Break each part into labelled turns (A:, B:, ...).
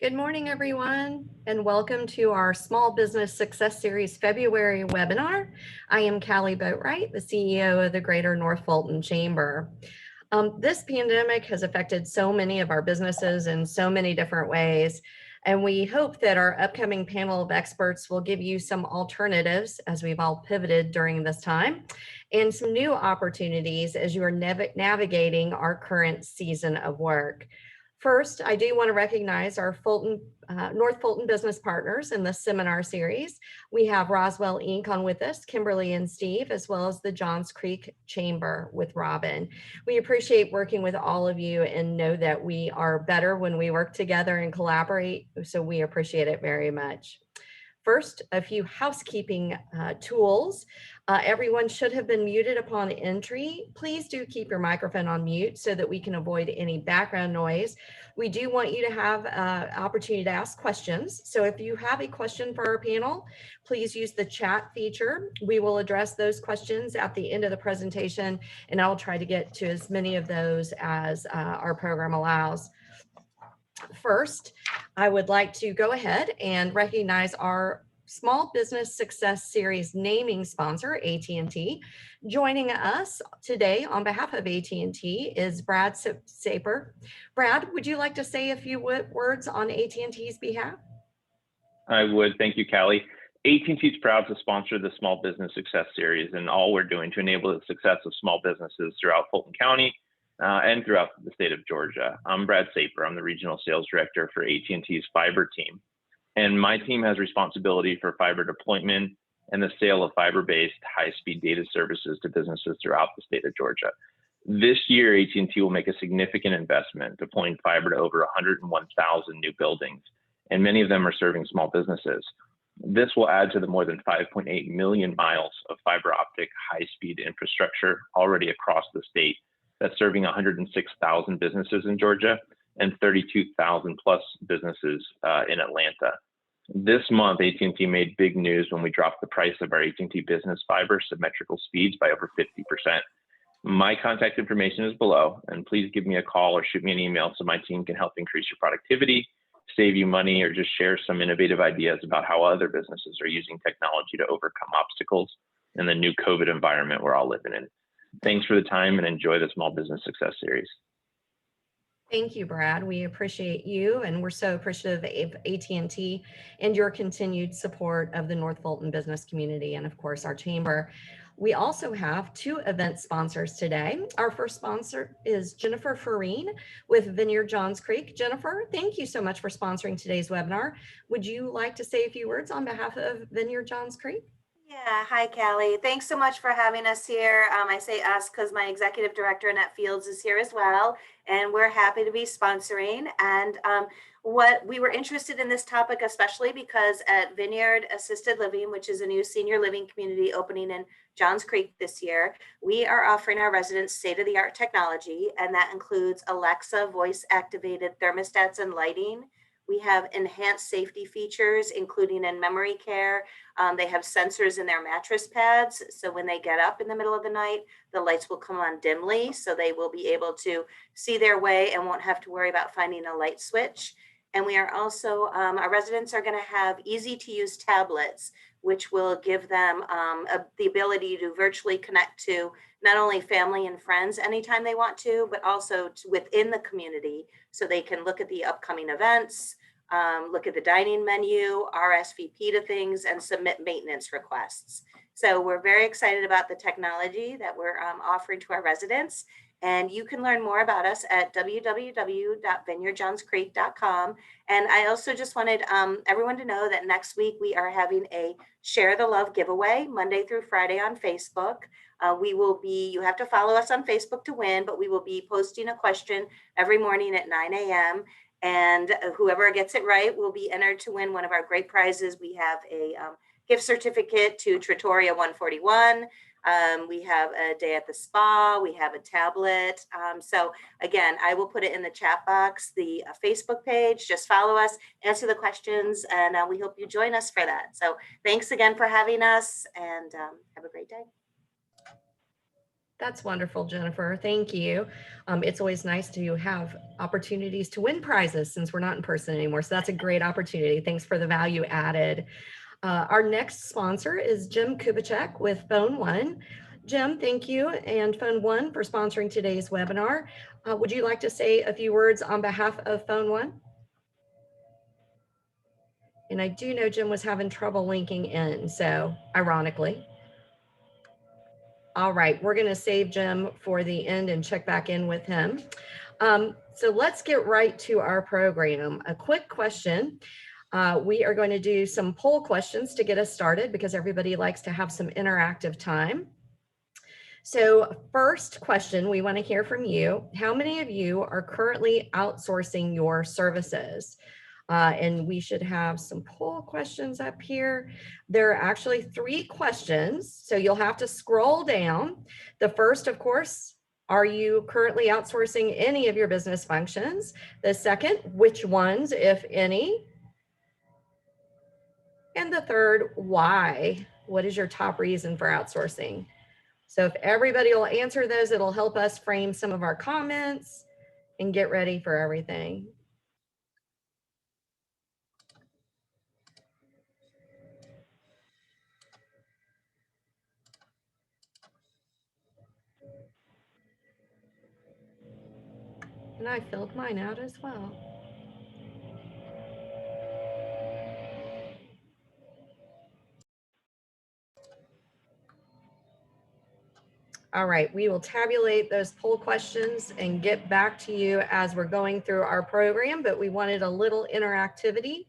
A: Good morning, everyone, and welcome to our Small Business Success Series February webinar. I am Callie Boatwright, the CEO of the Greater North Fulton Chamber. This pandemic has affected so many of our businesses in so many different ways, and we hope that our upcoming panel of experts will give you some alternatives as we've all pivoted during this time, and some new opportunities as you are navigating our current season of work. First, I do want to recognize our North Fulton business partners in this seminar series. We have Roswell Inc. on with us, Kimberly and Steve, as well as the Johns Creek Chamber with Robin. We appreciate working with all of you and know that we are better when we work together and collaborate, so we appreciate it very much. First, a few housekeeping tools. Everyone should have been muted upon entry. Please do keep your microphone on mute so that we can avoid any background noise. We do want you to have an opportunity to ask questions. So if you have a question for our panel, please use the chat feature. We will address those questions at the end of the presentation, and I'll try to get to as many of those as our program allows. First, I would like to go ahead and recognize our Small Business Success Series naming sponsor, AT&T. Joining us today on behalf of AT&T is Brad Saper. Brad, would you like to say a few words on AT&T's behalf?
B: I would. Thank you, Callie. AT&T is proud to sponsor the Small Business Success Series and all we're doing to enable the success of small businesses throughout Fulton County and throughout the state of Georgia. I'm Brad Saper. I'm the Regional Sales Director for AT&T's fiber team. And my team has responsibility for fiber deployment and the sale of fiber-based high-speed data services to businesses throughout the state of Georgia. This year, AT&T will make a significant investment deploying fiber to over 101,000 new buildings, and many of them are serving small businesses. This will add to the more than 5.8 million miles of fiber optic high-speed infrastructure already across the state that's serving 106,000 businesses in Georgia and 32,000 plus businesses in Atlanta. This month, AT&T made big news when we dropped the price of our AT&T Business Fiber symmetrical speeds by over 50%. My contact information is below, and please give me a call or shoot me an email so my team can help increase your productivity, save you money, or just share some innovative ideas about how other businesses are using technology to overcome obstacles in the new COVID environment we're all living in. Thanks for the time and enjoy the Small Business Success Series.
A: Thank you, Brad. We appreciate you, and we're so appreciative of AT&T and your continued support of the North Fulton business community and, of course, our chamber. We also have two event sponsors today. Our first sponsor is Jennifer Farine with Vineyard Johns Creek. Jennifer, thank you so much for sponsoring today's webinar. Would you like to say a few words on behalf of Vineyard Johns Creek?
C: Yeah, hi, Callie. Thanks so much for having us here. I say us because my executive director, Annette Fields, is here as well, and we're happy to be sponsoring. And what we were interested in this topic, especially because at Vineyard Assisted Living, which is a new senior living community opening in Johns Creek this year, we are offering our residents state-of-the-art technology, and that includes Alexa voice-activated thermostats and lighting. We have enhanced safety features, including in memory care. They have sensors in their mattress pads. So when they get up in the middle of the night, the lights will come on dimly. So they will be able to see their way and won't have to worry about finding a light switch. And we are also, our residents are going to have easy to use tablets, which will give them the ability to virtually connect to not only family and friends anytime they want to, but also within the community. So they can look at the upcoming events, look at the dining menu, RSVP to things, and submit maintenance requests. So we're very excited about the technology that we're offering to our residents. And you can learn more about us at www.vineyardjohnscreek.com. And I also just wanted everyone to know that next week we are having a Share the Love giveaway Monday through Friday on Facebook. You have to follow us on Facebook to win, but we will be posting a question every morning at 9 a.m. And whoever gets it right will be entered to win one of our great prizes. We have a gift certificate to Trattoria 141. We have a day at the spa. We have a tablet. So again, I will put it in the chat box, the Facebook page. Just follow us, answer the questions, and we hope you join us for that. So thanks again for having us, and have a great day.
A: That's wonderful, Jennifer. Thank you. It's always nice to have opportunities to win prizes since we're not in person anymore. So that's a great opportunity. Thanks for the value added. Our next sponsor is Jim Kubicek with Phone One. Jim, thank you, and Phone One for sponsoring today's webinar. Would you like to say a few words on behalf of Phone One? And I do know Jim was having trouble linking in, so ironically. All right, we're going to save Jim for the end and check back in with him. So let's get right to our program. A quick question. We are going to do some poll questions to get us started because everybody likes to have some interactive time. So first question, we want to hear from you. How many of you are currently outsourcing your services? And we should have some poll questions up here. There are actually 3 questions, so you'll have to scroll down. The first, of course, are you currently outsourcing any of your business functions? The second, which ones, if any? And the third, why? What is your top reason for outsourcing? So if everybody will answer those, it'll help us frame some of our comments and get ready for everything. And I filled mine out as well. All right, we will tabulate those poll questions and get back to you as we're going through our program, but we wanted a little interactivity.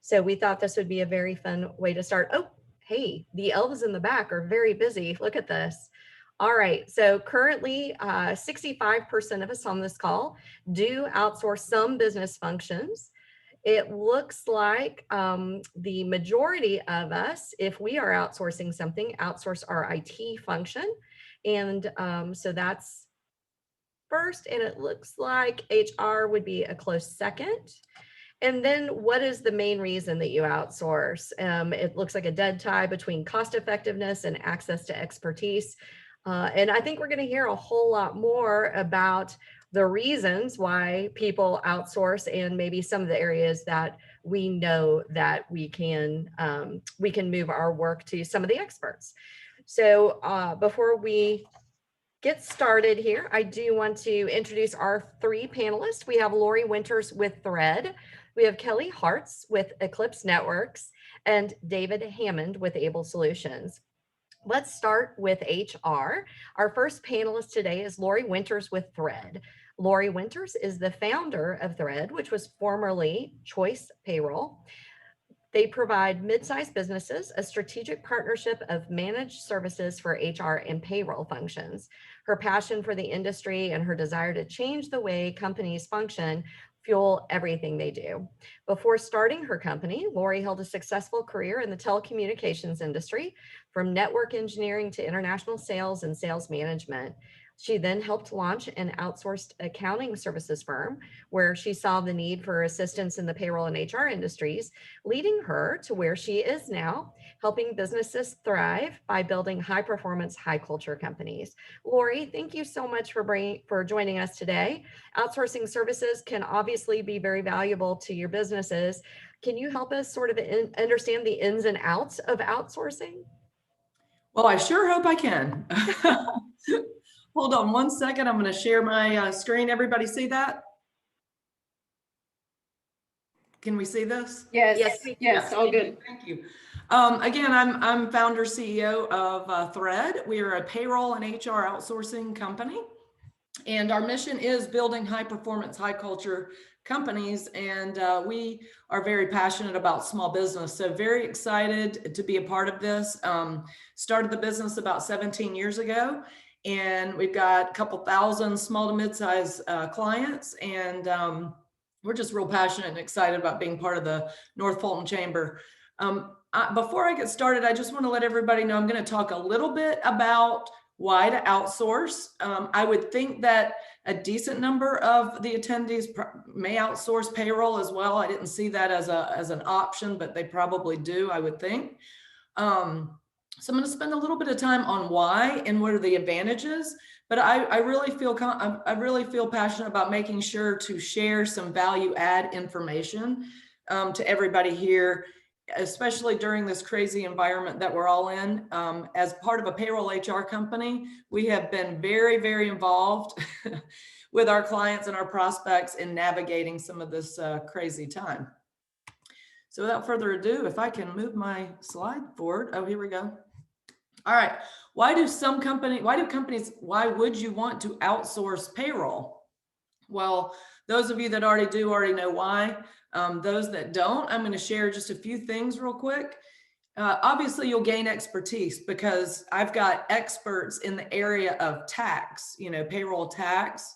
A: So we thought this would be a very fun way to start. Oh, hey, the elves in the back are very busy. Look at this. All right, so currently 65% of us on this call do outsource some business functions. It looks like the majority of us, if we are outsourcing something, outsource our IT function. And so that's first, and it looks like HR would be a close second. And then what is the main reason that you outsource? It looks like a dead tie between cost effectiveness and access to expertise. And I think we're going to hear a whole lot more about the reasons why people outsource and maybe some of the areas that we know that we can move our work to some of the experts. So before we get started here, I do want to introduce our 3 panelists. We have Lori Winters with Thread. We have Kelly Hartz with Eclipse Networks and David Hammond with Abel Solutions. Let's start with HR. Our first panelist today is Lori Winters with Thread. Lori Winters is the founder of Thread, which was formerly Choice Payroll. They provide mid-sized businesses a strategic partnership of managed services for HR and payroll functions. Her passion for the industry and her desire to change the way companies function fuel everything they do. Before starting her company, Lori held a successful career in the telecommunications industry, from network engineering to international sales and sales management. She then helped launch an outsourced accounting services firm where she saw the need for assistance in the payroll and HR industries, leading her to where she is now, helping businesses thrive by building high-performance, high-culture companies. Lori, thank you so much for joining us today. Outsourcing services can obviously be very valuable to your businesses. Can you help us sort of understand the ins and outs of outsourcing?
D: Well, I sure hope I can. Hold on one second. I'm going to share my screen. Everybody see that? Can we see this?
A: Yes, all good.
D: Thank you. Again, I'm founder CEO of Thread. We are a payroll and HR outsourcing company. And our mission is building high performance, high culture companies. And we are very passionate about small business. So very excited to be a part of this. Started the business about 17 years ago. And we've got a couple thousand small to mid-size clients. And we're just real passionate and excited about being part of the North Fulton Chamber. Before I get started, I just want to let everybody know I'm going to talk a little bit about why to outsource. I would think that a decent number of the attendees may outsource payroll as well. I didn't see that as an option, but they probably do, I would think. So I'm going to spend a little bit of time on why and what are the advantages, but I really feel passionate about making sure to share some value add information to everybody here, especially during this crazy environment that we're all in. As part of a payroll HR company, we have been very, very involved with our clients and our prospects in navigating some of this crazy time. So without further ado, if I can move my slide forward. Oh, here we go. All right. Why would you want to outsource payroll? Well, those of you that already do already know why. Those that don't, I'm going to share just a few things real quick. Obviously, you'll gain expertise because I've got experts in the area of tax, payroll tax,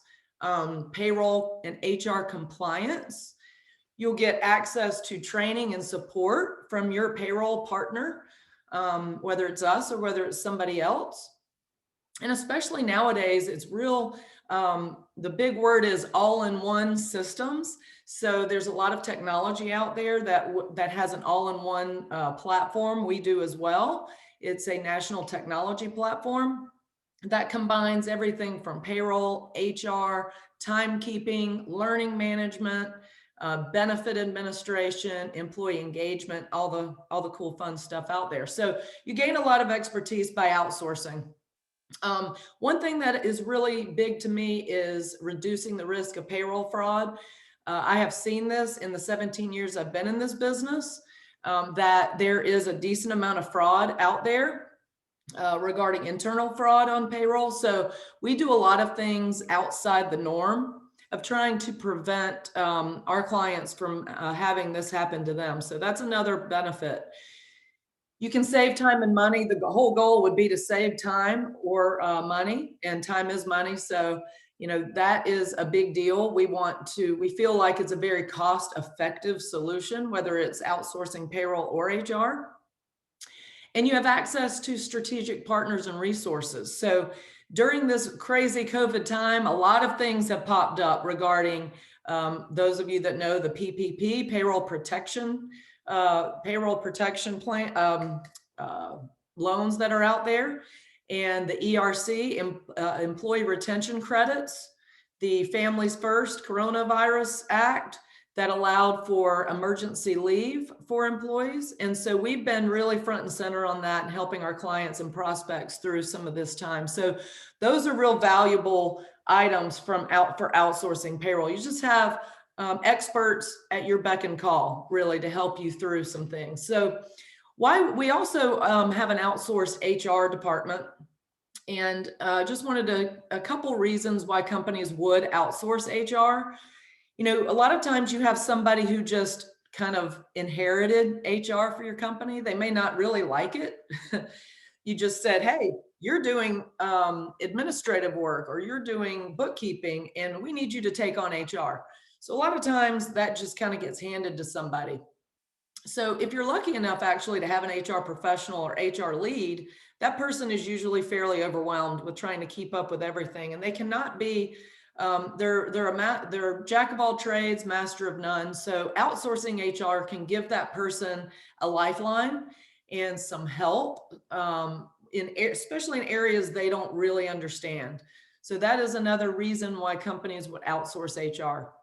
D: payroll and HR compliance. You'll get access to training and support from your payroll partner, whether it's us or whether it's somebody else. And especially nowadays, it's real, the big word is all-in-one systems. So there's a lot of technology out there that has an all-in-one platform. We do as well. It's a national technology platform that combines everything from payroll, HR, timekeeping, learning management, benefit administration, employee engagement, all the cool fun stuff out there. So you gain a lot of expertise by outsourcing. One thing that is really big to me is reducing the risk of payroll fraud. I have seen this in the 17 years I've been in this business, that there is a decent amount of fraud out there regarding internal fraud on payroll. So we do a lot of things outside the norm of trying to prevent our clients from having this happen to them. So that's another benefit. You can save time and money. The whole goal would be to save time or money, and time is money. So, that is a big deal. We feel like it's a very cost-effective solution, whether it's outsourcing payroll or HR. And you have access to strategic partners and resources. So during this crazy COVID time, a lot of things have popped up regarding those of you that know the PPP, payroll protection plan, loans that are out there, and the ERC, employee retention credits, the Families First Coronavirus Act that allowed for emergency leave for employees. And so we've been really front and center on that and helping our clients and prospects through some of this time. So those are real valuable items for outsourcing payroll. You just have experts at your beck and call, really, to help you through some things. So why we also have an outsourced HR department, and just wanted a couple reasons why companies would outsource HR. A lot of times you have somebody who just kind of inherited HR for your company. They may not really like it. You just said, hey, you're doing administrative work or you're doing bookkeeping and we need you to take on HR. So a lot of times that just kind of gets handed to somebody. So if you're lucky enough actually to have an HR professional or HR lead, that person is usually fairly overwhelmed with trying to keep up with everything, and they cannot be they're jack of all trades, master of none. So outsourcing HR can give that person a lifeline and some help, especially in areas they don't really understand. So that is another reason why companies would outsource HR.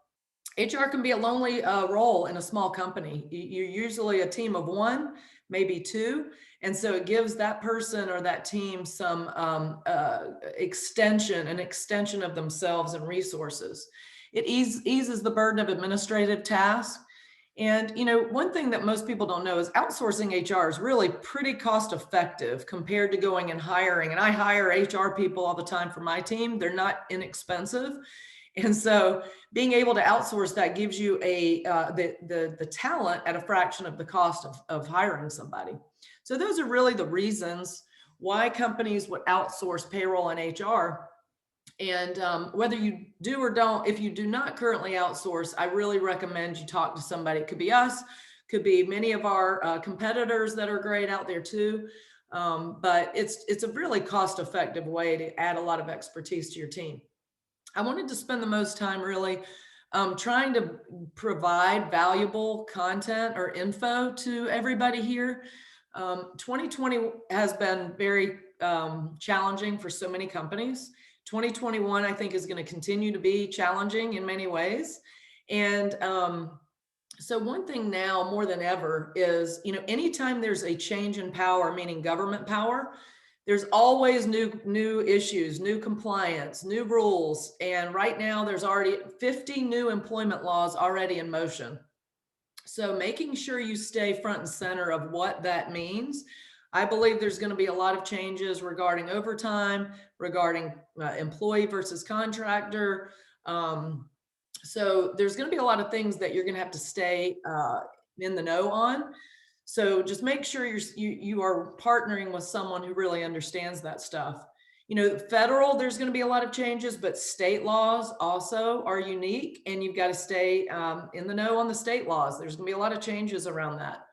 D: HR can be a lonely role in a small company. You're usually a team of one, maybe two. And so it gives that person or that team some an extension of themselves and resources. It eases the burden of administrative tasks. And, one thing that most people don't know is outsourcing HR is really pretty cost effective compared to going and hiring. And I hire HR people all the time for my team. They're not inexpensive. And so being able to outsource that gives you the talent at a fraction of the cost of hiring somebody. So those are really the reasons why companies would outsource payroll and HR. And whether you do or don't, if you do not currently outsource, I really recommend you talk to somebody. It could be us, could be many of our competitors that are great out there too. But it's a really cost-effective way to add a lot of expertise to your team. I wanted to spend the most time really trying to provide valuable content or info to everybody here. 2020 has been very challenging for so many companies. 2021, I think, is going to continue to be challenging in many ways. And so one thing now more than ever is, anytime there's a change in power, meaning government power, there's always new issues, new compliance, new rules. And right now there's already 50 new employment laws already in motion. So making sure you stay front and center of what that means. I believe there's going to be a lot of changes regarding overtime, regarding employee versus contractor. So there's going to be a lot of things that you're going to have to stay in the know on. So just make sure you are partnering with someone who really understands that stuff. Federal, there's going to be a lot of changes, but state laws also are unique, and you've got to stay in the know on the state laws. There's going to be a lot of changes around that.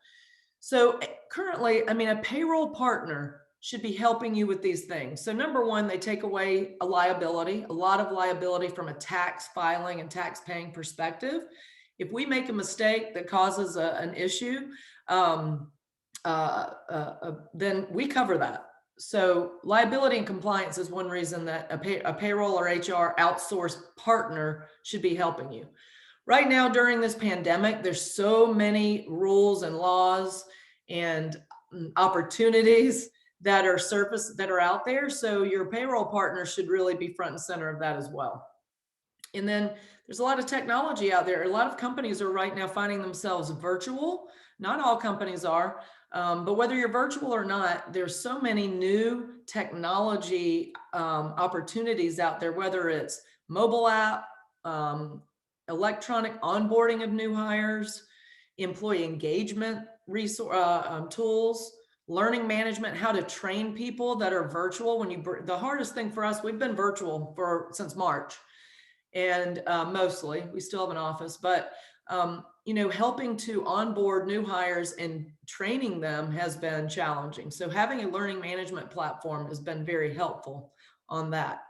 D: So currently, a payroll partner should be helping you with these things. So number one, they take away a lot of liability from a tax filing and tax paying perspective. If we make a mistake that causes an issue, then we cover that. So liability and compliance is one reason that a payroll or HR outsourced partner should be helping you. Right now, during this pandemic, there's so many rules and laws and opportunities that are out there. So your payroll partner should really be front and center of that as well. And then there's a lot of technology out there. A lot of companies are right now finding themselves virtual. Not all companies are, but whether you're virtual or not, there's so many new technology opportunities out there, whether it's mobile app, electronic onboarding of new hires, employee engagement tools, learning management, how to train people that are virtual. The hardest thing for us, we've been virtual since March, and mostly we still have an office, but helping to onboard new hires and training them has been challenging. So having a learning management platform has been very helpful on that.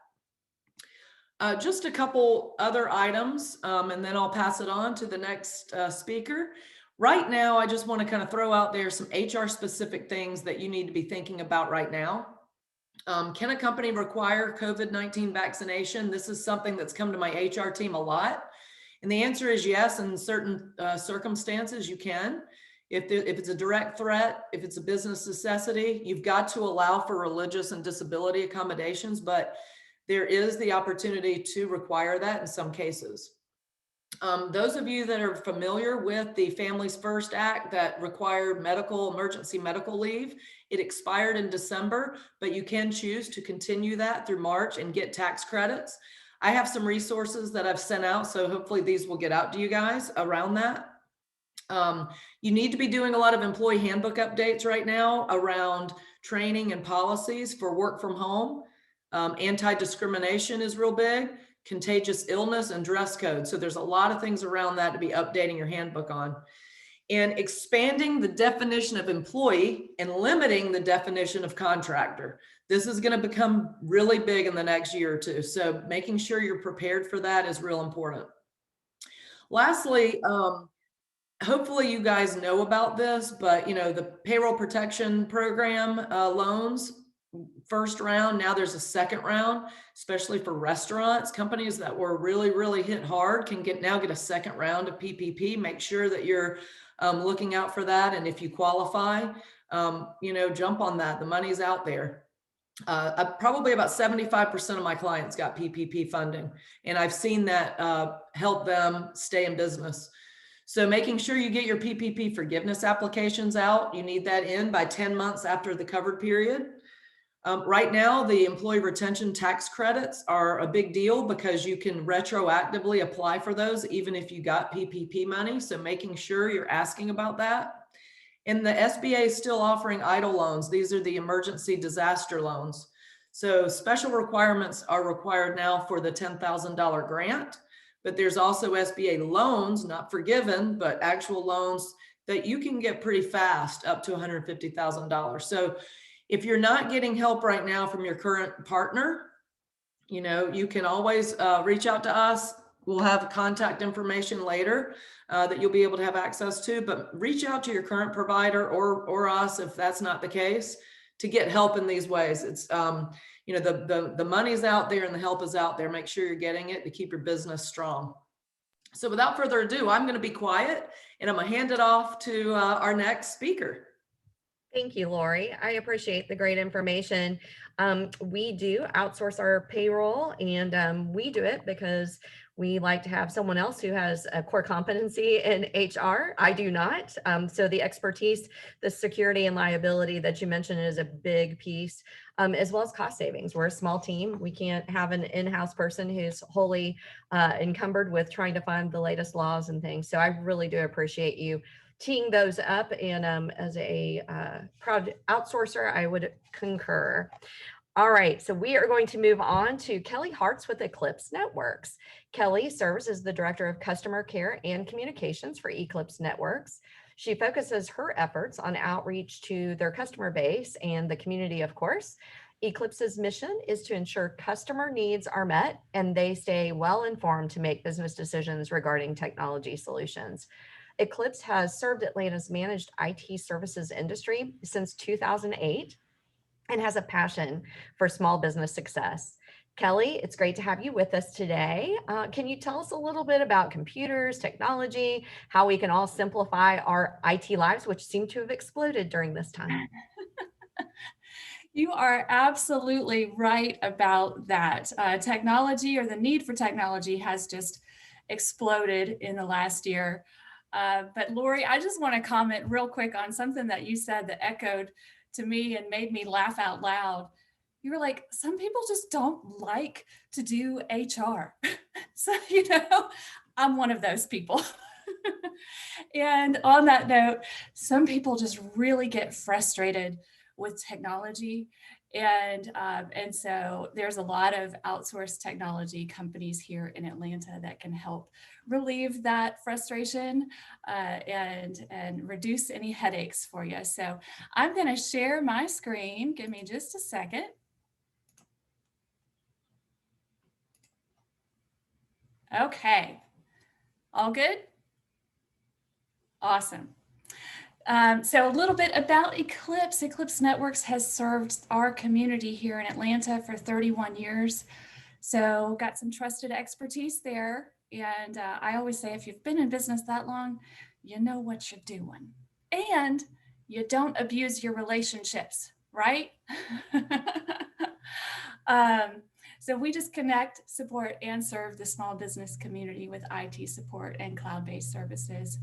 D: Just a couple other items, and then I'll pass it on to the next speaker. Right now, I just want to kind of throw out there some HR specific things that you need to be thinking about right now. Can a company require COVID-19 vaccination? This is something that's come to my HR team a lot. And the answer is yes, in certain circumstances you can. If it's a direct threat, if it's a business necessity, you've got to allow for religious and disability accommodations, but there is the opportunity to require that in some cases. Those of you that are familiar with the Families First Act that required emergency medical leave, it expired in December, but you can choose to continue that through March and get tax credits. I have some resources that I've sent out, so hopefully these will get out to you guys around that. You need to be doing a lot of employee handbook updates right now around training and policies for work from home. Anti-discrimination is real big, contagious illness, and dress code. So there's a lot of things around that to be updating your handbook on. And expanding the definition of employee and limiting the definition of contractor. This is going to become really big in the next year or two. So making sure you're prepared for that is real important. Lastly, hopefully you guys know about this, but the payroll protection program loans, first round, now there's a second round, especially for restaurants. Companies that were really hit hard can now get a second round of PPP. Make sure that you're looking out for that. And if you qualify, jump on that. The money's out there. Probably about 75% of my clients got PPP funding, and I've seen that help them stay in business. So making sure you get your PPP forgiveness applications out. You need that in by 10 months after the covered period. Right now, the employee retention tax credits are a big deal because you can retroactively apply for those even if you got PPP money. So making sure you're asking about that. And the SBA is still offering EIDL loans. These are the emergency disaster loans. So special requirements are required now for the $10,000 grant, but there's also SBA loans, not forgiven, but actual loans that you can get pretty fast, up to $150,000. So if you're not getting help right now from your current partner, you can always reach out to us. We'll have contact information later that you'll be able to have access to, but reach out to your current provider or us if that's not the case to get help in these ways. It's, you know, the money's out there and the help is out there. Make sure you're getting it to keep your business strong. So without further ado, I'm going to be quiet and I'm going to hand it off to our next speaker.
A: Thank you, Lori. I appreciate the great information. We do outsource our payroll, and we do it because we like to have someone else who has a core competency in HR. I do not. So the expertise, the security and liability that you mentioned is a big piece, as well as cost savings. We're a small team. We can't have an in-house person who's wholly encumbered with trying to find the latest laws and things. So I really do appreciate you teeing those up, and as a proud outsourcer, I would concur. All right, so we are going to move on to Kelly Hartz with Eclipse Networks. Kelly serves as the Director of Customer Care and Communications for Eclipse Networks. She focuses her efforts on outreach to their customer base and the community, of course. Eclipse's mission is to ensure customer needs are met and they stay well informed to make business decisions regarding technology solutions. Eclipse has served Atlanta's managed IT services industry since 2008 and has a passion for small business success. Kelly, it's great to have you with us today. Can you tell us a little bit about computers, technology, how we can all simplify our IT lives, which seem to have exploded during this time?
E: You are absolutely right about that. Technology, or the need for technology, has just exploded in the last year. But Lori, I just want to comment real quick on something that you said that echoed to me and made me laugh out loud. You were like, some people just don't like to do HR. So, you know, I'm one of those people. And on that note, some people just really get frustrated with technology. And so there's a lot of outsourced technology companies here in Atlanta that can help relieve that frustration and reduce any headaches for you. So I'm going to share my screen. Give me just a second. Okay. All good? Awesome. So a little bit about Eclipse. Eclipse Networks has served our community here in Atlanta for 31 years. So got some trusted expertise there. And I always say, if you've been in business that long, you know what you're doing. And you don't abuse your relationships, right? So we just connect, support, and serve the small business community with IT support and cloud-based services.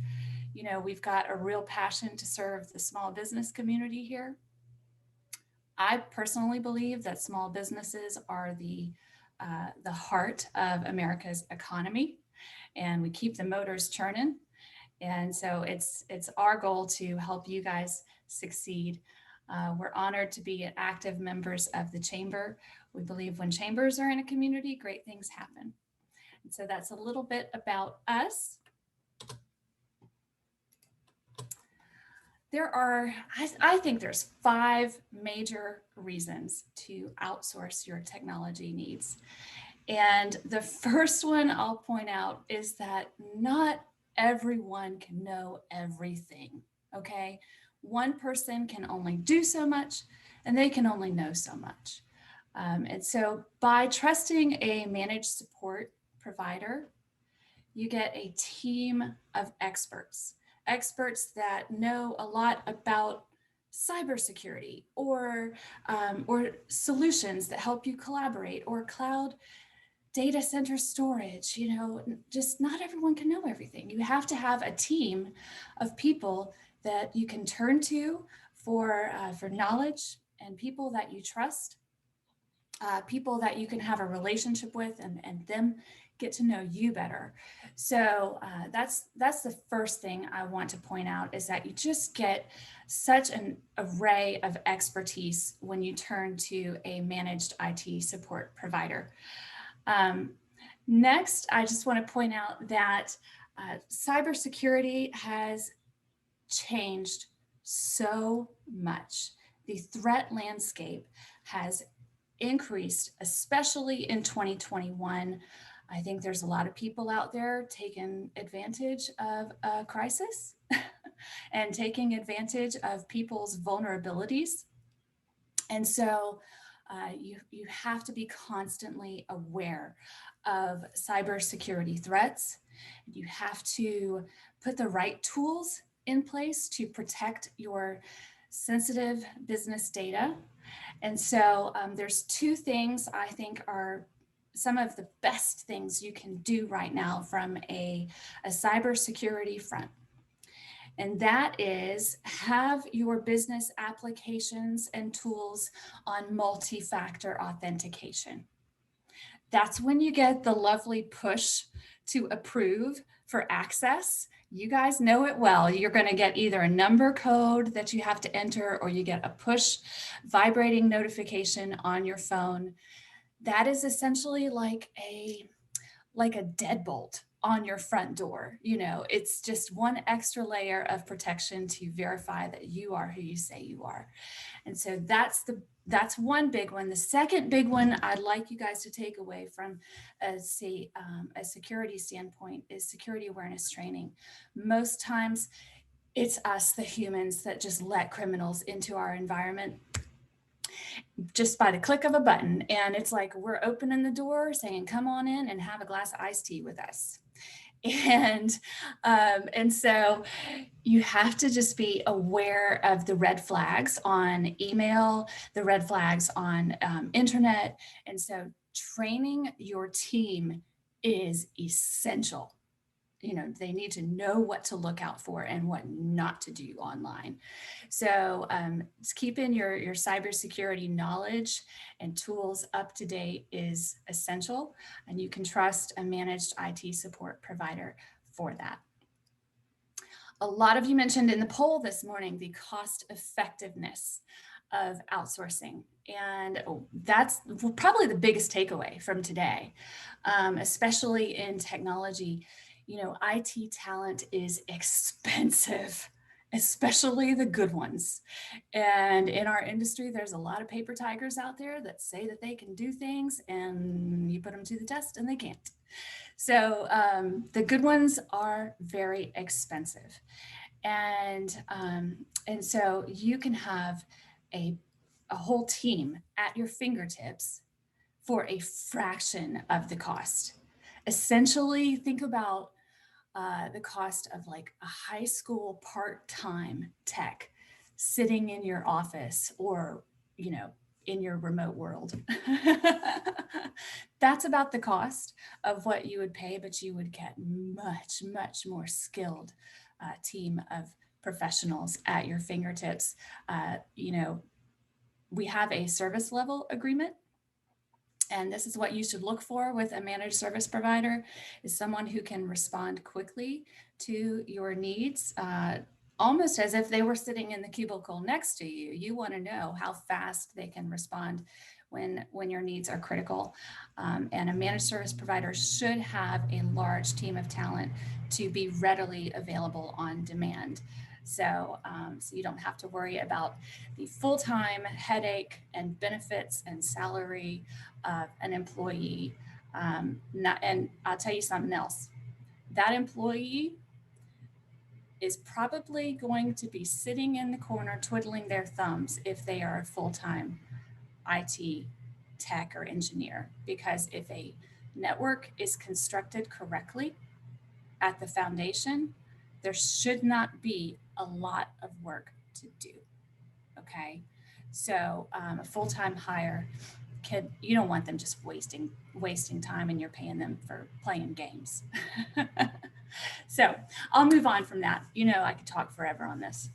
E: You know, we've got a real passion to serve the small business community here. I personally believe that small businesses are the heart of America's economy, and we keep the motors churning. And so it's our goal to help you guys succeed. We're honored to be active members of the Chamber. We believe when chambers are in a community, great things happen. And so that's a little bit about us. There are, I think there's 5 major reasons to outsource your technology needs. And the first one I'll point out is that not everyone can know everything, okay? One person can only do so much, and they can only know so much. And so by trusting a managed support provider, you get a team of experts that know a lot about cybersecurity or solutions that help you collaborate, or cloud data center storage. You know, just not everyone can know everything. You have to have a team of people that you can turn to for knowledge, and people that you trust, people that you can have a relationship with, and them get to know you better. So that's the first thing I want to point out, is that you just get such an array of expertise when you turn to a managed IT support provider. Next, I just want to point out that cybersecurity has changed so much. The threat landscape has increased, especially in 2021. I think there's a lot of people out there taking advantage of a crisis and taking advantage of people's vulnerabilities. And so you have to be constantly aware of cybersecurity threats. You have to put the right tools in place to protect your sensitive business data. And so there's two things I think are some of the best things you can do right now from a cybersecurity front. And that is have your business applications and tools on multi-factor authentication. That's when you get the lovely push to approve for access. You guys know it well. You're going to get either a number code that you have to enter, or you get a push vibrating notification on your phone. That is essentially like a deadbolt on your front door. You know, it's just one extra layer of protection to verify that you are who you say you are. And so that's one big one. The second big one I'd like you guys to take away from a security standpoint is security awareness training. Most times it's us, the humans, that just let criminals into our environment just by the click of a button. And it's like we're opening the door saying, come on in and have a glass of iced tea with us. And so you have to just be aware of the red flags on email, the red flags on internet. And so training your team is essential. You know, they need to know what to look out for and what not to do online. So keeping your cybersecurity knowledge and tools up to date is essential, and you can trust a managed IT support provider for that. A lot of you mentioned in the poll this morning the cost effectiveness of outsourcing. And that's probably the biggest takeaway from today, especially in technology. You know, IT talent is expensive, especially the good ones. And in our industry, there's a lot of paper tigers out there that say that they can do things, and you put them to the test and they can't. So the good ones are very expensive. And so you can have a whole team at your fingertips for a fraction of the cost. Essentially, think about the cost of like a high school part-time tech sitting in your office, or, you know, in your remote world. That's about the cost of what you would pay, but you would get much, much more skilled team of professionals at your fingertips. You know, we have a service level agreement. And this is what you should look for with a managed service provider, is someone who can respond quickly to your needs, almost as if they were sitting in the cubicle next to you. You want to know how fast they can respond when your needs are critical. And a managed service provider should have a large team of talent to be readily available on demand. So you don't have to worry about the full-time headache and benefits and salary of an employee. And I'll tell you something else. That employee is probably going to be sitting in the corner twiddling their thumbs if they are a full-time IT tech or engineer, because if a network is constructed correctly at the foundation, there should not be a lot of work to do. Okay, so a full-time hire, you don't want them just wasting time, and you're paying them for playing games. So I'll move on from that. You know, I could talk forever on this.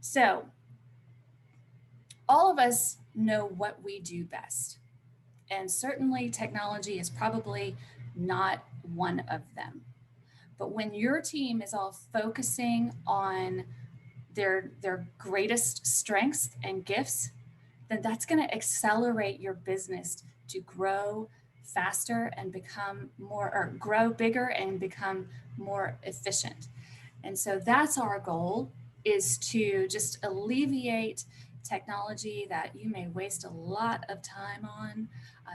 E: So all of us know what we do best, and certainly technology is probably not one of them. But when your team is all focusing on their greatest strengths and gifts, then that's going to accelerate your business to grow faster and become more, or grow bigger and become more efficient. And so that's our goal, is to just alleviate technology that you may waste a lot of time on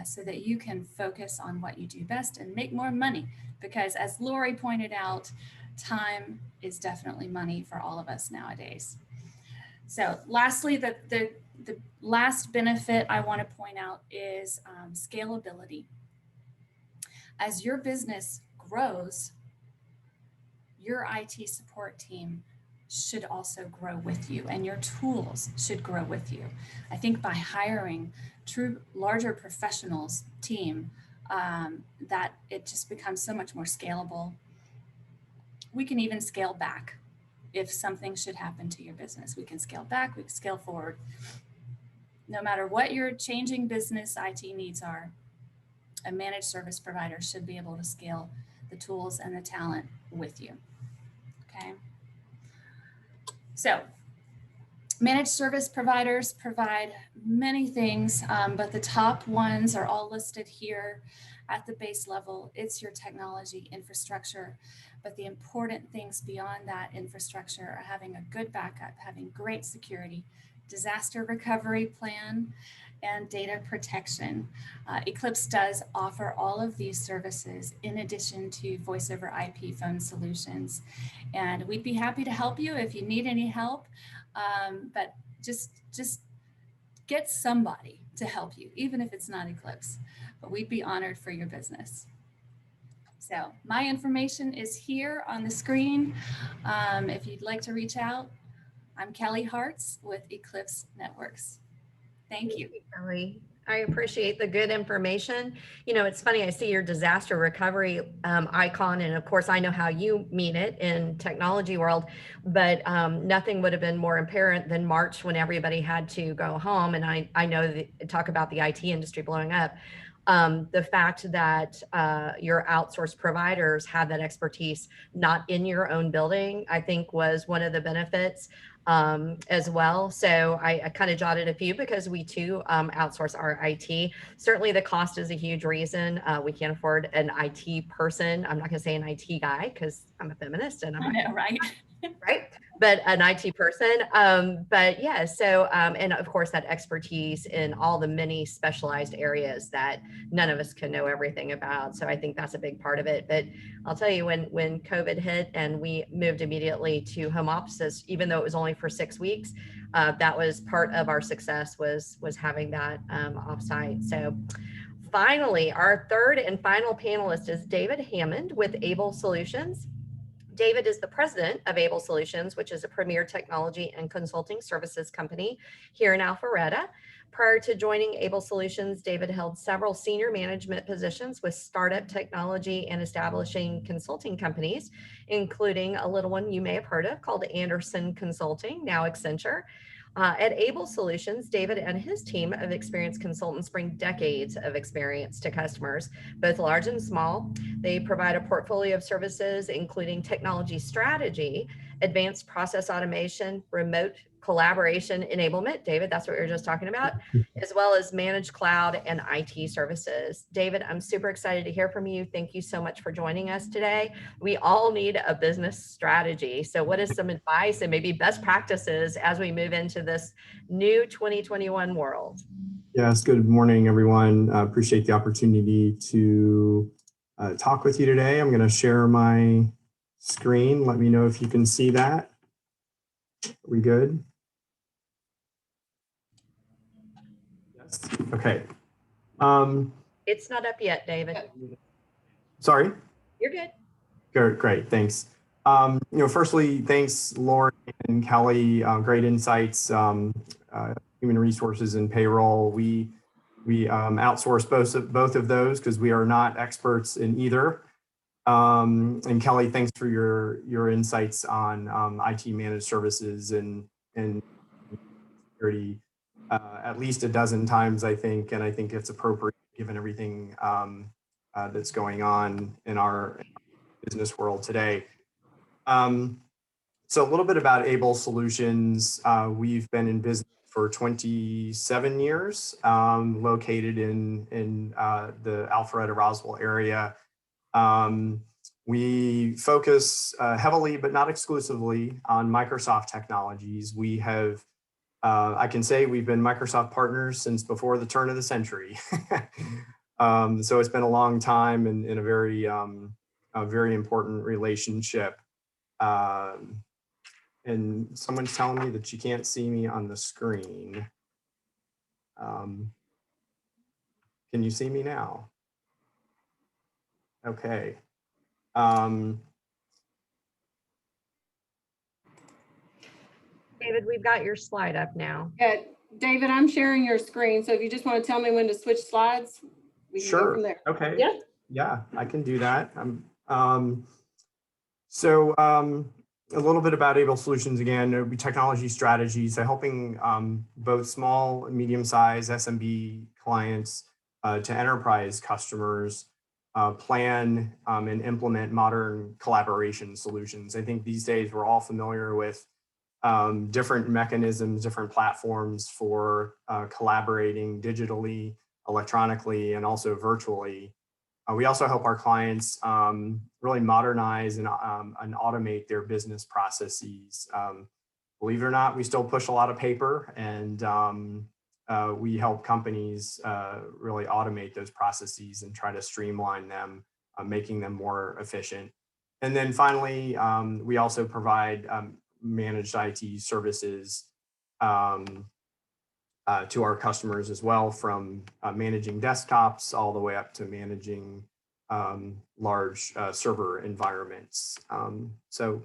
E: so that you can focus on what you do best and make more money. Because as Lori pointed out, time is definitely money for all of us nowadays. So lastly, the last benefit I want to point out is scalability. As your business grows, your IT support team should also grow with you, and your tools should grow with you. I think by hiring true larger professionals team, that it just becomes so much more scalable. We can even scale back if something should happen to your business. We can scale back, we can scale forward. No matter what your changing business IT needs are, a managed service provider should be able to scale the tools and the talent with you. Okay. So managed service providers provide many things, but the top ones are all listed here at the base level. It's your technology infrastructure, but the important things beyond that infrastructure are having a good backup, having great security, disaster recovery plan, and data protection. Eclipse does offer all of these services in addition to voice over IP phone solutions. And we'd be happy to help you if you need any help, but just get somebody to help you, even if it's not Eclipse, but we'd be honored for your business. So my information is here on the screen. If you'd like to reach out, I'm Kelly Hartz with Eclipse Networks. Thank you.
A: Kelly. I appreciate the good information. You know, it's funny, I see your disaster recovery icon, and of course I know how you mean it in technology world, but nothing would have been more apparent than March when everybody had to go home. And I know talk about the IT industry blowing up. The fact that your outsourced providers have that expertise not in your own building, I think was one of the benefits as well. So I kind of jotted a few because we too outsource our IT. Certainly the cost is a huge reason. We can't afford an IT person. I'm not going to say an IT guy because I'm a feminist and I'm
E: I know, right?
A: right, but an IT person. But yeah, so and of course that expertise in all the many specialized areas that none of us can know everything about. So I think that's a big part of it. But I'll tell you, when COVID hit and we moved immediately to home offices, even though it was only for 6 weeks, that was part of our success was having that offsite. So finally, our third and final panelist is David Hammond with Abel Solutions. David is the president of Abel Solutions, which is a premier technology and consulting services company here in Alpharetta. Prior to joining Abel Solutions, David held several senior management positions with startup technology and establishing consulting companies, including a little one you may have heard of called Anderson Consulting, now Accenture. At Abel Solutions, David and his team of experienced consultants bring decades of experience to customers, both large and small. They provide a portfolio of services, including technology strategy, advanced process automation, remote collaboration enablement. David, that's what we were just talking about, as well as managed cloud and IT services. David, I'm super excited to hear from you. Thank you so much for joining us today. We all need a business strategy. So what is some advice and maybe best practices as we move into this new 2021 world?
F: Yes, good morning, everyone. Appreciate the opportunity to talk with you today. I'm going to share my screen. Let me know if you can see that. Are we good? Yes. Okay.
A: It's not up yet, David.
F: Sorry?
A: You're good.
F: Great, thanks. Firstly, thanks, Lauren and Kelly. Great insights. Human resources and payroll. We outsource both of those because we are not experts in either. And Kelly, thanks for your insights on IT managed services and security at least a dozen times, I think, and I think it's appropriate given everything that's going on in our business world today. So a little bit about Abel Solutions. We've been in business for 27 years, located in the Alpharetta Roswell area. We focus heavily, but not exclusively, on Microsoft technologies. We have I can say we've been Microsoft partners since before the turn of the century. So it's been a long time and a very important relationship. And someone's telling me that you can't see me on the screen. Can you see me now? Okay.
A: David, we've got your slide up now.
G: Yeah, David, I'm sharing your screen. So if you just want to tell me when to switch slides, we can go from there.
F: Okay.
G: Yeah.
F: Yeah, I can do that. A little bit about Abel Solutions again, technology strategies, so helping both small and medium-sized SMB clients to enterprise customers plan and implement modern collaboration solutions. I think these days we're all familiar with different mechanisms, different platforms for collaborating digitally, electronically, and also virtually. We also help our clients really modernize and automate their business processes. Believe it or not, we still push a lot of paper, and we help companies really automate those processes and try to streamline them, making them more efficient. And then finally, we also provide managed IT services to our customers as well, from managing desktops all the way up to managing large server environments. So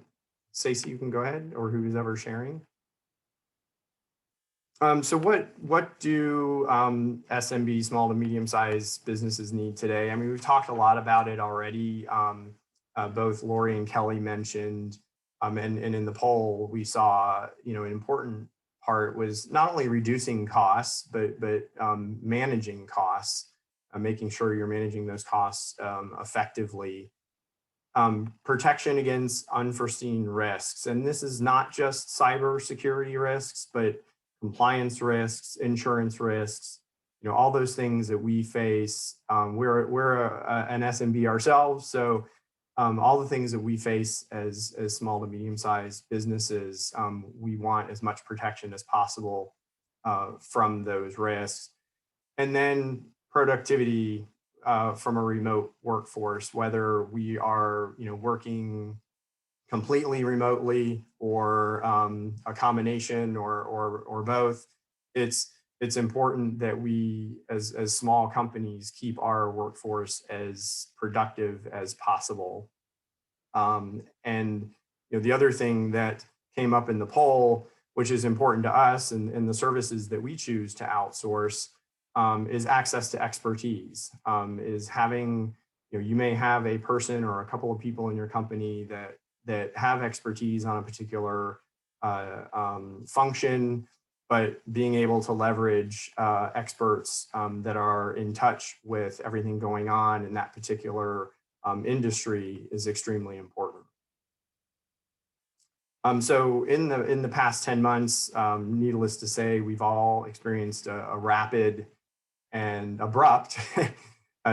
F: Stacey, you can go ahead, or who's ever sharing. So what do SMB, small to medium-sized businesses need today? I mean, we've talked a lot about it already. Both Lori and Kelly mentioned, and in the poll we saw, an important part was not only reducing costs, but managing costs, making sure you're managing those costs effectively. Protection against unforeseen risks. And this is not just cybersecurity risks, but compliance risks, insurance risks, all those things that we face. We're an SMB ourselves, so all the things that we face as small to medium-sized businesses, we want as much protection as possible from those risks. And then productivity from a remote workforce, whether we are working completely remotely or a combination or both. It's important that we, as small companies, keep our workforce as productive as possible. And the other thing that came up in the poll, which is important to us and the services that we choose to outsource, is access to expertise. Is having, you may have a person or a couple of people in your company that have expertise on a particular function, but being able to leverage experts that are in touch with everything going on in that particular industry is extremely important. So in the past 10 months, needless to say, we've all experienced a rapid and abrupt,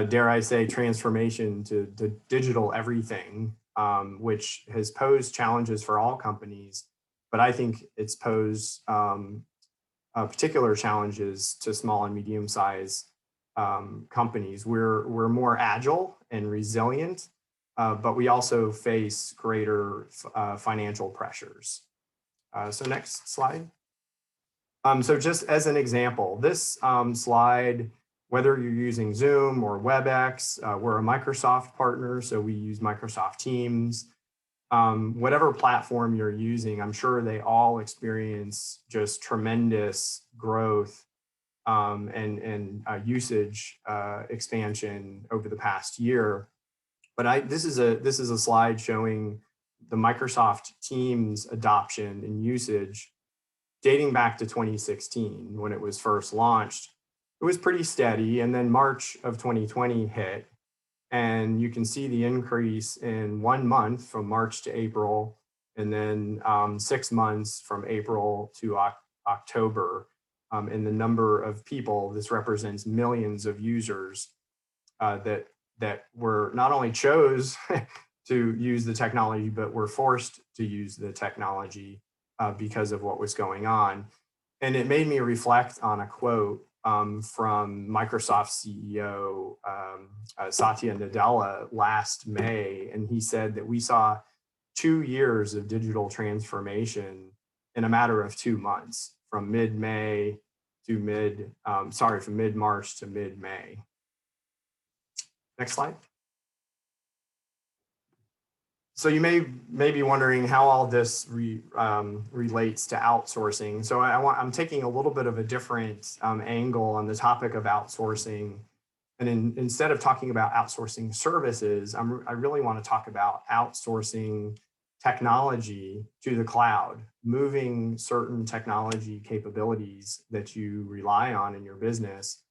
F: dare I say, transformation to digital everything, which has posed challenges for all companies, but I think it's posed particular challenges to small and medium-sized companies. We're more agile and resilient, but we also face greater financial pressures. So next slide. So just as an example, this slide, whether you're using Zoom or WebEx, we're a Microsoft partner, so we use Microsoft Teams. Whatever platform you're using, I'm sure they all experience just tremendous growth and usage expansion over the past year. But this is a slide showing the Microsoft Teams adoption and usage dating back to 2016 when it was first launched. It was pretty steady, and then March of 2020 hit. And you can see the increase in 1 month from March to April, and then 6 months from April to October in the number of people. This represents millions of users that were not only chose to use the technology, but were forced to use the technology because of what was going on. And it made me reflect on a quote from Microsoft CEO Satya Nadella last May. And he said that we saw 2 years of digital transformation in a matter of 2 months, from mid-May to from mid-March to mid-May. Next slide. So you may be wondering how all this relates to outsourcing. So I'm taking a little bit of a different angle on the topic of outsourcing. And instead of talking about outsourcing services, I really want to talk about outsourcing technology to the cloud, moving certain technology capabilities that you rely on in your business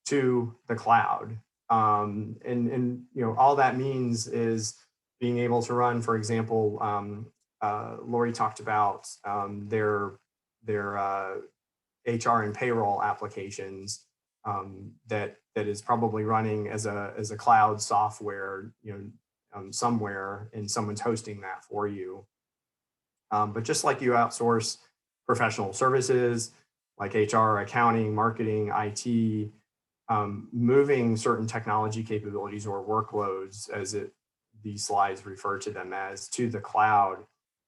F: to the cloud. And all that means is being able to run, for example, Lori talked about their HR and payroll applications that is probably running as a cloud software, somewhere, and someone's hosting that for you. But just like you outsource professional services like HR, accounting, marketing, IT, moving certain technology capabilities or workloads, these slides refer to them as, to the cloud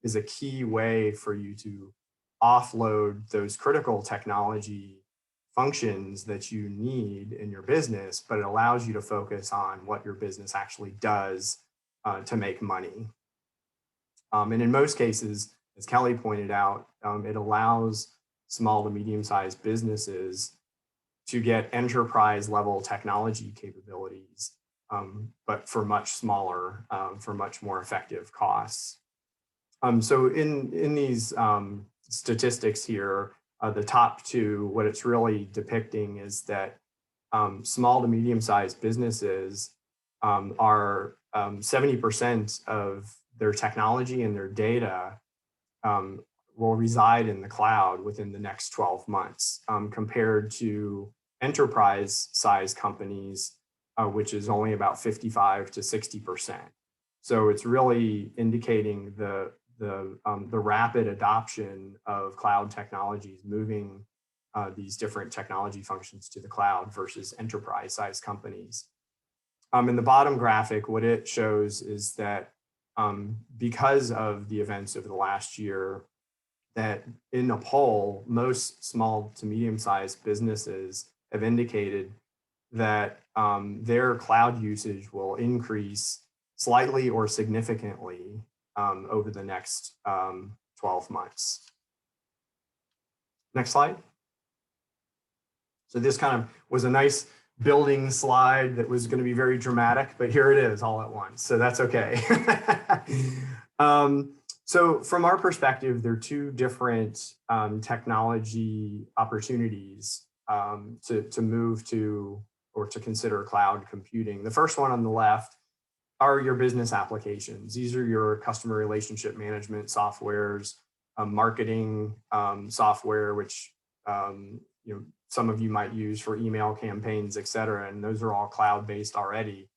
F: is a key way for you to offload those critical technology functions that you need in your business, but it allows you to focus on what your business actually does to make money. And in most cases, as Kelly pointed out, it allows small to medium-sized businesses to get enterprise level technology capabilities, but for much smaller, for much more effective costs. So in these statistics here, the top two, what it's really depicting is that small to medium-sized businesses are 70% of their technology and their data will reside in the cloud within the next 12 months, compared to enterprise size companies, which is only about 55 to 60%. So it's really indicating the rapid adoption of cloud technologies, moving these different technology functions to the cloud versus enterprise size companies. In the bottom graphic, what it shows is that because of the events over the last year, that in a poll, most small to medium-sized businesses have indicated that their cloud usage will increase slightly or significantly over the next 12 months. Next slide. So this kind of was a nice building slide that was going to be very dramatic, but here it is all at once. So that's okay. So from our perspective, there are two different technology opportunities to move to or to consider cloud computing. The first one on the left are your business applications. These are your customer relationship management softwares, marketing software, which some of you might use for email campaigns, et cetera, and those are all cloud-based already.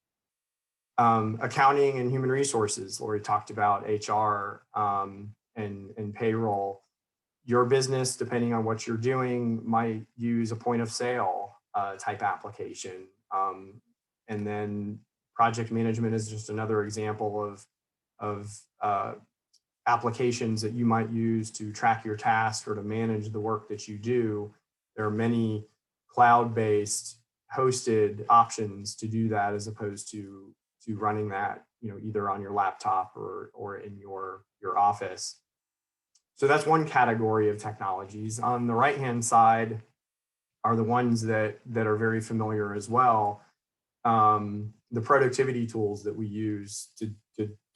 F: Accounting and human resources, Lori talked about HR and payroll. Your business, depending on what you're doing, might use a point of sale type application. And then project management is just another example of applications that you might use to track your tasks or to manage the work that you do. There are many cloud-based hosted options to do that, as opposed to running that either on your laptop or in your office. So that's one category of technologies. On the right-hand side are the ones that are very familiar as well. The productivity tools that we use to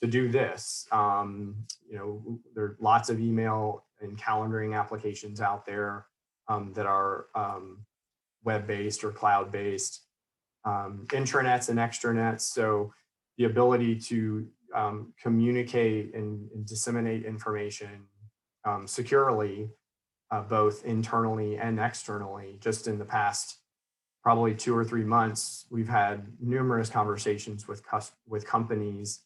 F: do this. There are lots of email and calendaring applications out there that are web-based or cloud-based. Intranets and extranets, so the ability to communicate and disseminate information securely, both internally and externally. Just in the past probably 2 or 3 months, we've had numerous conversations with companies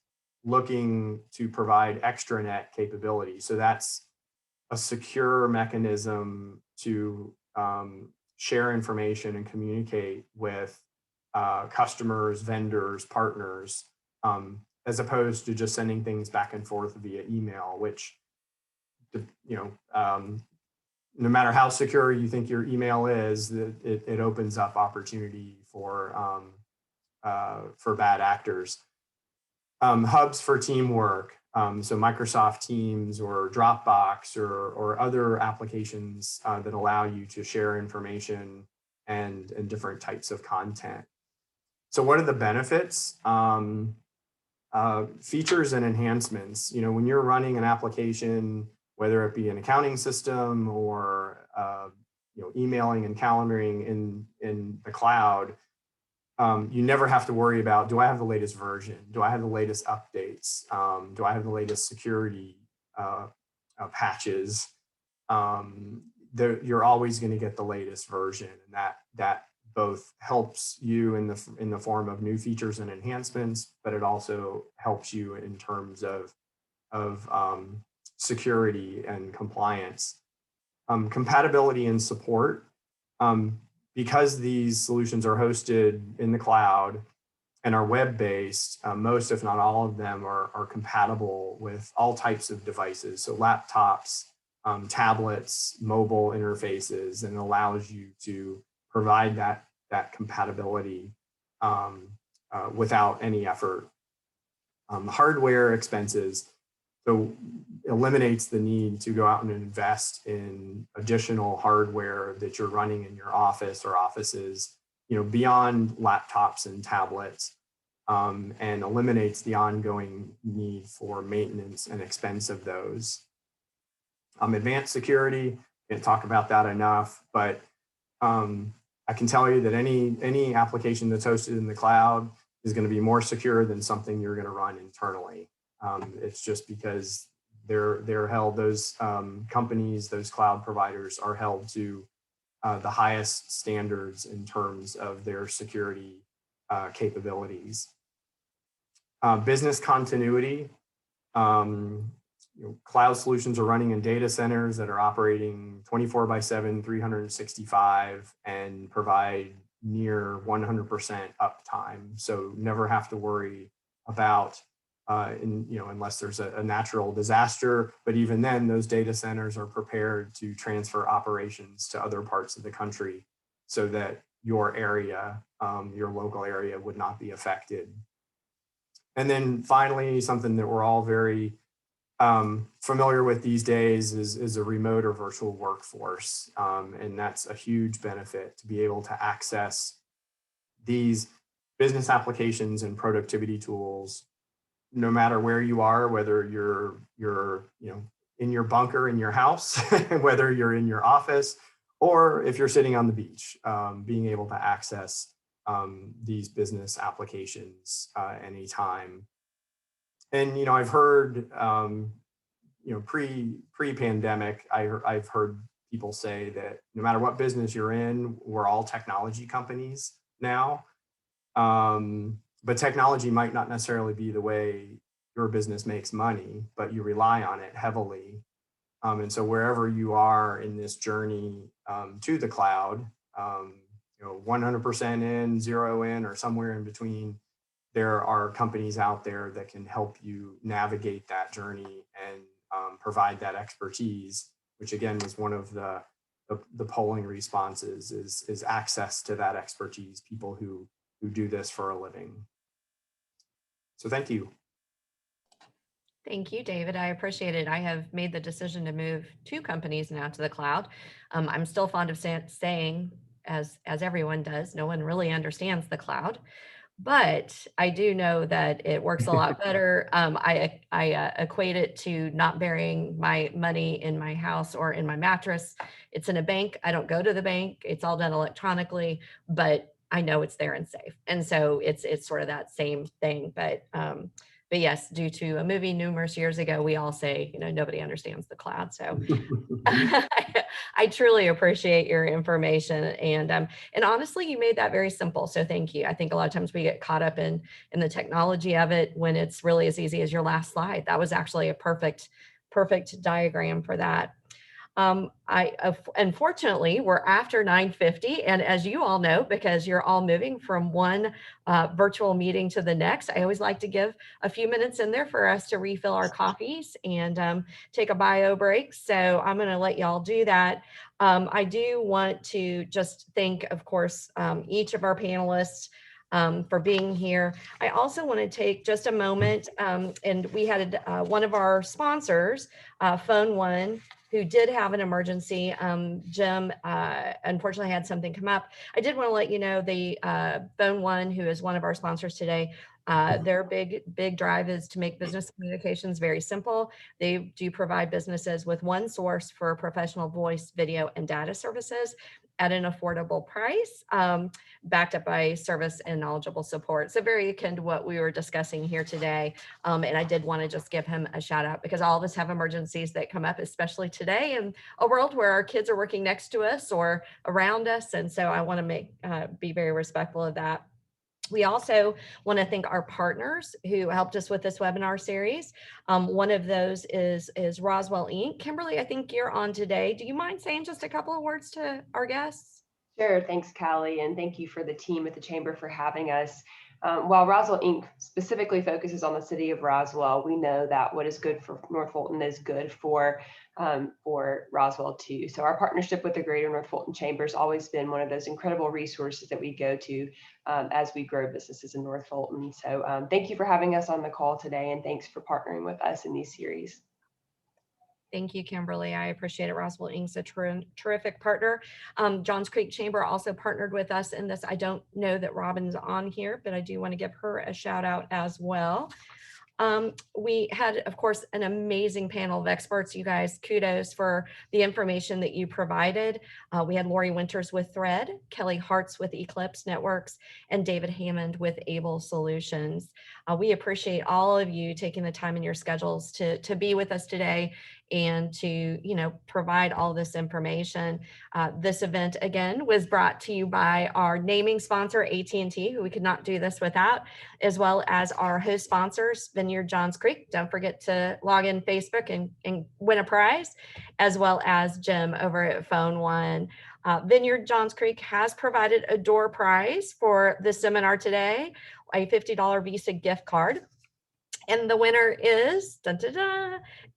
F: looking to provide extranet capability. So that's a secure mechanism to share information and communicate with customers, vendors, partners, as opposed to just sending things back and forth via email, which, no matter how secure you think your email is, it opens up opportunity for bad actors. Hubs for teamwork, so Microsoft Teams or Dropbox or other applications that allow you to share information and different types of content. So what are the benefits? Features and enhancements. When you're running an application, whether it be an accounting system or emailing and calendaring in the cloud, you never have to worry about, do I have the latest version? Do I have the latest updates? Do I have the latest security patches? You're always going to get the latest version, and that both helps you in the form of new features and enhancements, but it also helps you in terms of security and compliance. Compatibility and support. Because these solutions are hosted in the cloud and are web-based, most, if not all of them, are compatible with all types of devices. So laptops, tablets, mobile interfaces, and allows you to provide that compatibility without any effort. Hardware expenses. So eliminates the need to go out and invest in additional hardware that you're running in your office or offices, beyond laptops and tablets, and eliminates the ongoing need for maintenance and expense of those. Advanced security, can't talk about that enough, but I can tell you that any application that's hosted in the cloud is going to be more secure than something you're going to run internally. It's just because they're held, those companies, those cloud providers are held to the highest standards in terms of their security capabilities. Business continuity. Cloud solutions are running in data centers that are operating 24/7, 365, and provide near 100% uptime. So never have to worry about unless there's a natural disaster, but even then those data centers are prepared to transfer operations to other parts of the country so that your area, your local area would not be affected. And then finally, something that we're all very familiar with these days is a remote or virtual workforce. And that's a huge benefit to be able to access these business applications and productivity tools no matter where you are, whether you're in your bunker in your house, whether you're in your office, or if you're sitting on the beach, being able to access these business applications anytime. And I've heard pre-pandemic, I've heard people say that no matter what business you're in, we're all technology companies now. But technology might not necessarily be the way your business makes money, but you rely on it heavily. And so wherever you are in this journey to the cloud, 100% in, 0 in, or somewhere in between, there are companies out there that can help you navigate that journey and provide that expertise, which again was one of the polling responses is access to that expertise, people who do this for a living. So thank you.
A: Thank you, David. I appreciate it. I have made the decision to move 2 companies now to the cloud. I'm still fond of saying, as everyone does, no one really understands the cloud, but I do know that it works a lot better. I equate it to not burying my money in my house or in my mattress. It's in a bank. I don't go to the bank. It's all done electronically, but I know it's there and safe. And so it's sort of that same thing. But yes, due to a movie numerous years ago, we all say, nobody understands the cloud. So I truly appreciate your information. And honestly, you made that very simple. So thank you. I think a lot of times we get caught up in the technology of it when it's really as easy as your last slide. That was actually a perfect diagram for that. Unfortunately, we're after 9:50, and as you all know, because you're all moving from one virtual meeting to the next, I always like to give a few minutes in there for us to refill our coffees and take a bio break. So I'm going to let y'all do that. I do want to just thank, of course, each of our panelists for being here. I also want to take just a moment, and we had one of our sponsors, Phone One, who did have an emergency. Jim unfortunately had something come up. I did want to let you know the Phone One, who is one of our sponsors today, their big drive is to make business communications very simple. They do provide businesses with one source for professional voice, video, and data services at an affordable price, backed up by service and knowledgeable support. So very akin to what we were discussing here today. And I did want to just give him a shout out because all of us have emergencies that come up, especially today in a world where our kids are working next to us or around us. And so I want to be very respectful of that. We also want to thank our partners who helped us with this webinar series. One of those is Roswell Inc. Kimberly, I think you're on today. Do you mind saying just a couple of words to our guests?
H: Sure. Thanks, Callie. And thank you for the team at the Chamber for having us. While Roswell Inc. specifically focuses on the city of Roswell, we know that what is good for North Fulton is good for Roswell too. So our partnership with the Greater North Fulton Chamber has always been one of those incredible resources that we go to as we grow businesses in North Fulton. So thank you for having us on the call today, and thanks for partnering with us in these series.
A: Thank you, Kimberly. I appreciate it. Roswell Inc. is a terrific partner. Johns Creek Chamber also partnered with us in this. I don't know that Robin's on here, but I do want to give her a shout out as well. We had, of course, an amazing panel of experts. You guys, kudos for the information that you provided. We had Lori Winters with Thread, Kelly Hartz with Eclipse Networks, and David Hammond with Abel Solutions. We appreciate all of you taking the time in your schedules to be with us today and to, provide all this information. This event, again, was brought to you by our naming sponsor, AT&T, who we could not do this without, as well as our host sponsors, Vineyard Johns Creek. Don't forget to log in Facebook and win a prize, as well as Jim over at Phone One. Vineyard Johns Creek has provided a door prize for the seminar today, a $50 Visa gift card. And the winner is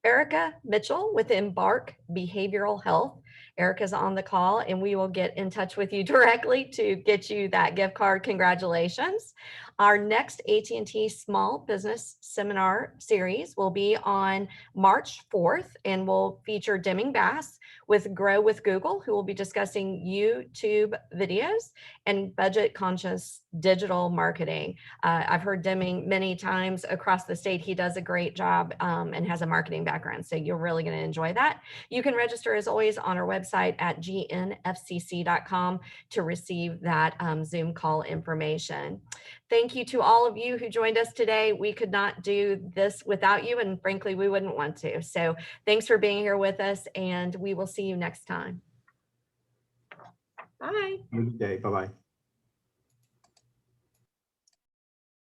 A: Erica Mitchell with Embark Behavioral Health. Erica's on the call, and we will get in touch with you directly to get you that gift card. Congratulations. Our next AT&T Small Business Seminar Series will be on March 4th, and will feature Deming Bass with Grow with Google, who will be discussing YouTube videos and budget-conscious digital marketing. I've heard Deming many times across the state. He does a great job and has a marketing background, so you're really going to enjoy that. You can register, as always, on our website at gnfcc.com to receive that Zoom call information. Thank you to all of you who joined us today. We could not do this without you, and frankly, we wouldn't want to. So thanks for being here with us, and we will see you next time. Bye.
F: Have a good day. Bye-bye.